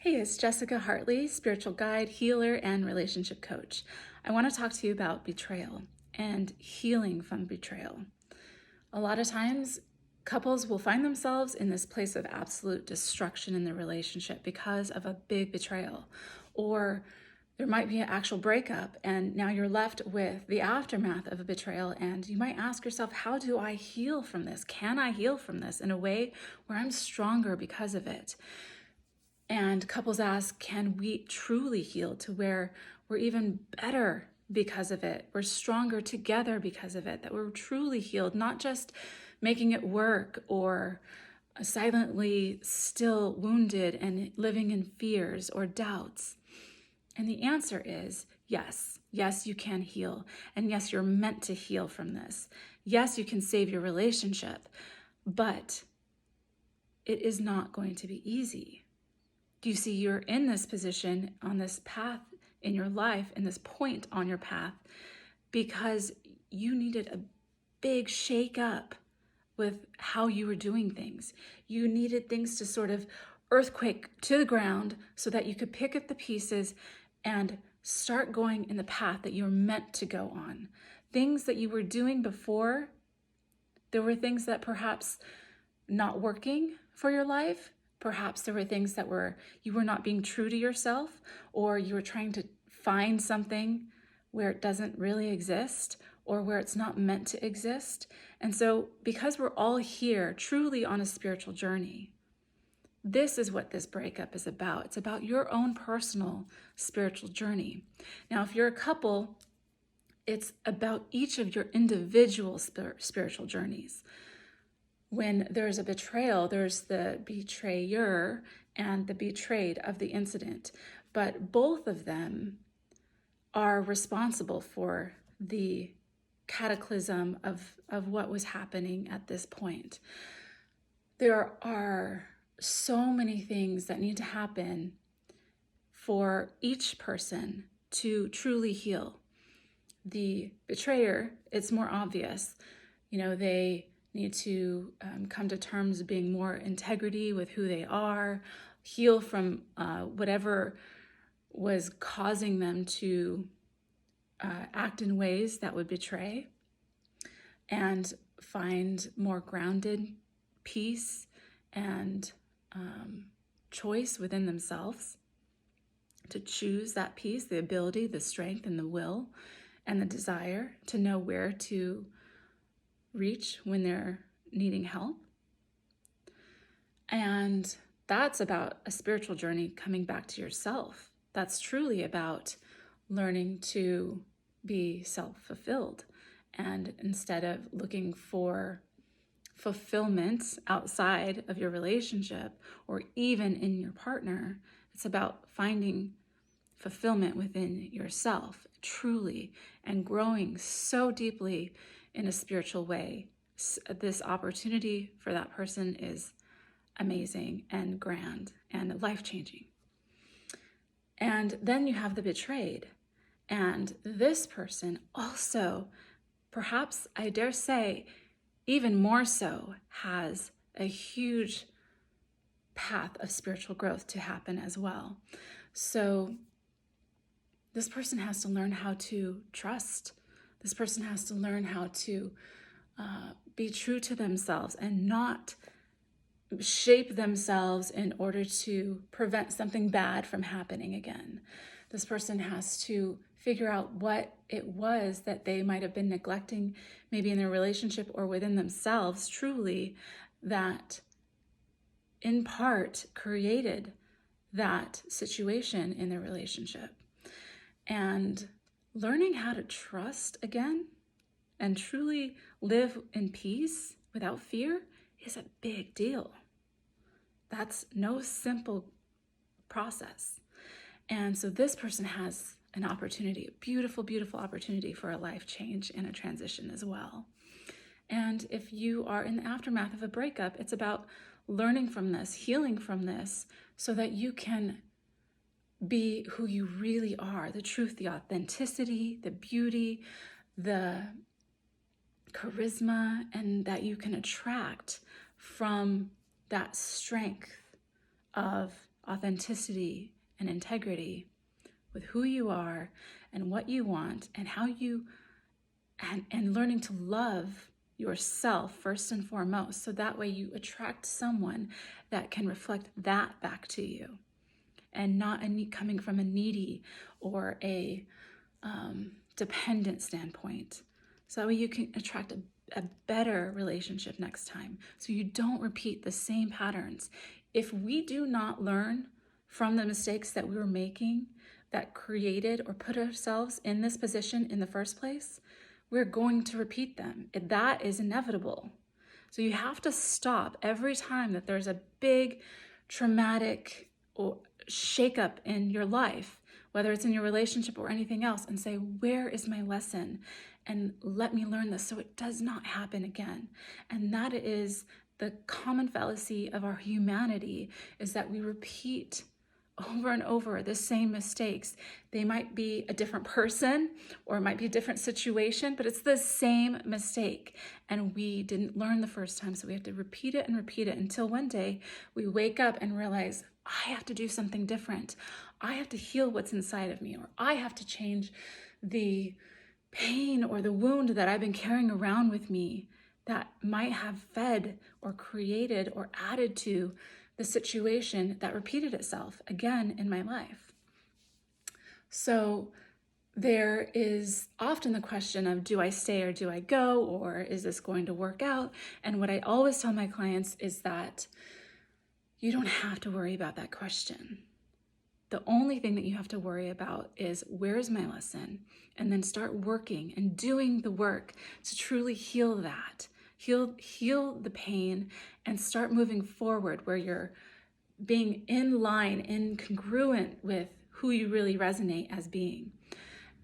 Hey, it's Jessica Hartley, spiritual guide, healer, and relationship coach. I want to talk to you about betrayal and healing from betrayal. A lot of times, couples will find themselves in this place of absolute destruction in their relationship because of a big betrayal. Or there might be an actual breakup, and now you're left with the aftermath of a betrayal. And you might ask yourself, how do I heal from this? Can I heal from this in a way where I'm stronger because of it? And couples ask, can we truly heal to where we're even better because of it? We're stronger together because of it, that we're truly healed, not just making it work or silently still wounded and living in fears or doubts. And the answer is yes. Yes, you can heal. And yes, you're meant to heal from this. Yes, you can save your relationship, but it is not going to be easy. You see, you're in this position on this path in your life, in this point on your path, because you needed a big shake up with how you were doing things. You needed things to sort of earthquake to the ground so that you could pick up the pieces and start going in the path that you're meant to go on. Things that you were doing before, there were things that perhaps not working for your life. Perhaps there were things that you were not being true to yourself, or you were trying to find something where it doesn't really exist or where it's not meant to exist. And so because we're all here truly on a spiritual journey, this is what this breakup is about. It's about your own personal spiritual journey. Now, if you're a couple, it's about each of your individual spiritual journeys. When there's a betrayal, there's the betrayer and the betrayed of the incident. But both of them are responsible for the cataclysm of what was happening at this point. There are so many things that need to happen for each person to truly heal. The betrayer, it's more obvious. They need to come to terms with being more integrity with who they are, heal from whatever was causing them to act in ways that would betray, and find more grounded peace and choice within themselves to choose that peace, the ability, the strength, and the will, and the desire to know where to reach when they're needing help. And that's about a spiritual journey coming back to yourself. That's truly about learning to be self-fulfilled. And instead of looking for fulfillment outside of your relationship or even in your partner, it's about finding fulfillment within yourself truly and growing so deeply in a spiritual way. This opportunity for that person is amazing and grand and life-changing. And then you have the betrayed. And this person also, perhaps I dare say, even more so, has a huge path of spiritual growth to happen as well. So this person has to learn how to trust. This person has to learn how to be true to themselves and not shape themselves in order to prevent something bad from happening again. This person has to figure out what it was that they might have been neglecting, maybe in their relationship or within themselves, truly, that in part created that situation in their relationship. And learning how to trust again and truly live in peace without fear is a big deal. That's no simple process. And so this person has an opportunity, a beautiful, beautiful opportunity for a life change and a transition as well. And if you are in the aftermath of a breakup, it's about learning from this, healing from this, so that you can be who you really are, the truth, the authenticity, the beauty, the charisma, and that you can attract from that strength of authenticity and integrity with who you are and what you want and how you, and learning to love yourself first and foremost. So that way you attract someone that can reflect that back to you, and not coming from a needy or a dependent standpoint. So that way you can attract a better relationship next time, so you don't repeat the same patterns. If we do not learn from the mistakes that we were making that created or put ourselves in this position in the first place, we're going to repeat them. That is inevitable. So you have to stop every time that there's a big traumatic or shakeup in your life, whether it's in your relationship or anything else, and say, where is my lesson? And let me learn this so it does not happen again. And that is the common fallacy of our humanity, is that we repeat over and over the same mistakes. They might be a different person or it might be a different situation, but it's the same mistake. And we didn't learn the first time, so we have to repeat it until one day we wake up and realize, I have to do something different. I have to heal what's inside of me, or I have to change the pain or the wound that I've been carrying around with me that might have fed or created or added to the situation that repeated itself again in my life. So there is often the question of, do I stay or do I go, or is this going to work out? And what I always tell my clients is that you don't have to worry about that question. The only thing that you have to worry about is, where's my lesson? And then start working and doing the work to truly heal that. Heal the pain and start moving forward where you're being in line, incongruent with who you really resonate as being.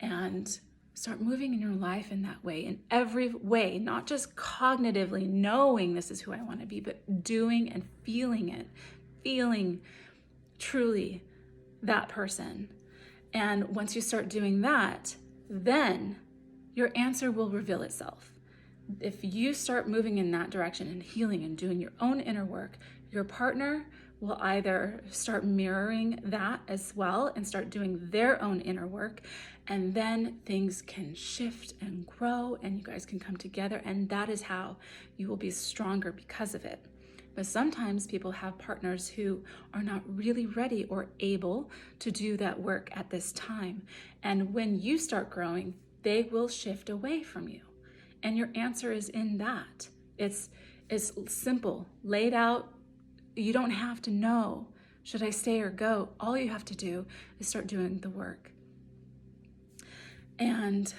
And start moving in your life in that way, in every way, not just cognitively knowing this is who I want to be, but doing and feeling it, feeling truly that person. And once you start doing that, then your answer will reveal itself. If you start moving in that direction and healing and doing your own inner work, your partner will either start mirroring that as well and start doing their own inner work, and then things can shift and grow and you guys can come together, and that is how you will be stronger because of it. But sometimes people have partners who are not really ready or able to do that work at this time. And when you start growing, they will shift away from you. And your answer is in that. It's simple, laid out. You don't have to know, should I stay or go? All you have to do is start doing the work. And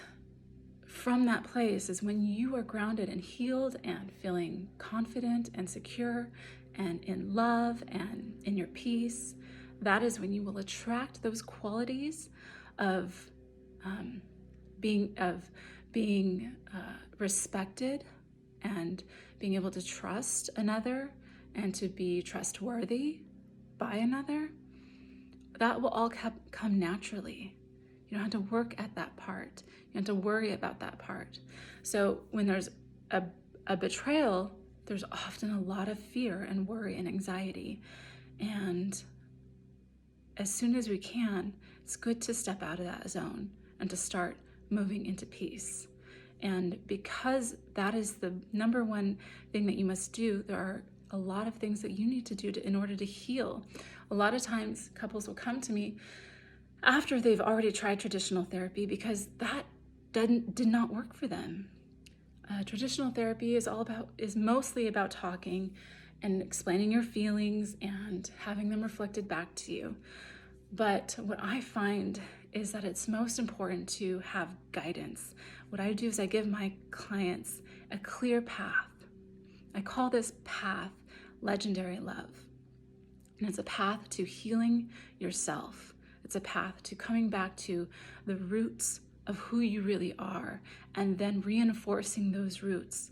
from that place is when you are grounded and healed and feeling confident and secure and in love and in your peace. That is when you will attract those qualities of being respected and being able to trust another and to be trustworthy by another. That will all come naturally. You don't have to work at that part. You don't have to worry about that part. So when there's a betrayal, there's often a lot of fear and worry and anxiety. And as soon as we can, it's good to step out of that zone and to start moving into peace. And because that is the number one thing that you must do, there are a lot of things that you need to do in order to heal. A lot of times couples will come to me after they've already tried traditional therapy because that did not work for them. Traditional therapy is mostly about talking and explaining your feelings and having them reflected back to you. But what I find is that it's most important to have guidance. What I do is I give my clients a clear path. I call this path legendary love. And it's a path to healing yourself. It's a path to coming back to the roots of who you really are and then reinforcing those roots.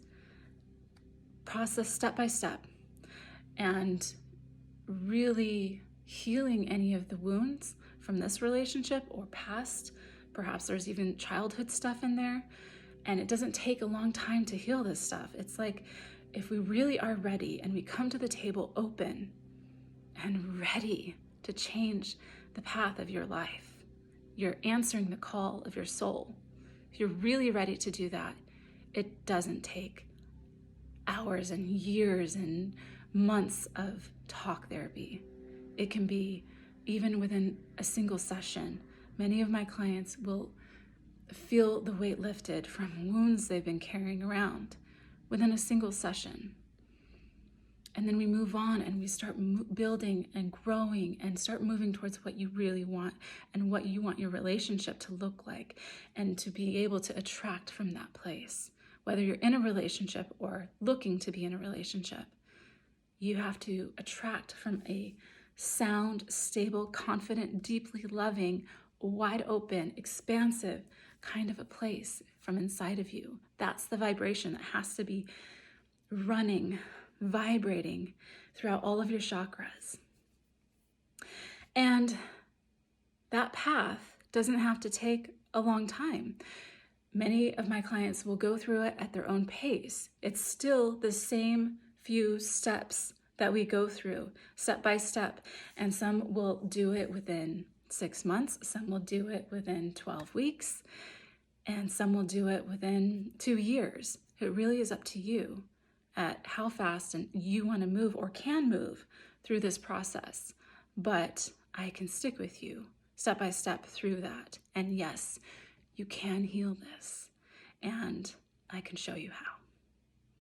Process step by step and really healing any of the wounds from this relationship or past. Perhaps there's even childhood stuff in there. And it doesn't take a long time to heal this stuff. It's like if we really are ready and we come to the table open and ready to change the path of your life. You're answering the call of your soul. If you're really ready to do that, it doesn't take hours and years and months of talk therapy. It can be even within a single session. Many of my clients will feel the weight lifted from wounds they've been carrying around within a single session. And then we move on and we start building and growing and start moving towards what you really want and what you want your relationship to look like and to be able to attract from that place. Whether you're in a relationship or looking to be in a relationship, you have to attract from a sound, stable, confident, deeply loving, wide open, expansive kind of a place from inside of you. That's the vibration that has to be running, vibrating throughout all of your chakras. And that path doesn't have to take a long time. Many of my clients will go through it at their own pace. It's still the same few steps that we go through, step by step. And some will do it within 6 months, some will do it within 12 weeks, and some will do it within 2 years. It really is up to you at how fast and you want to move or can move through this process. But I can stick with you step by step through that. And yes, you can heal this, and I can show you how.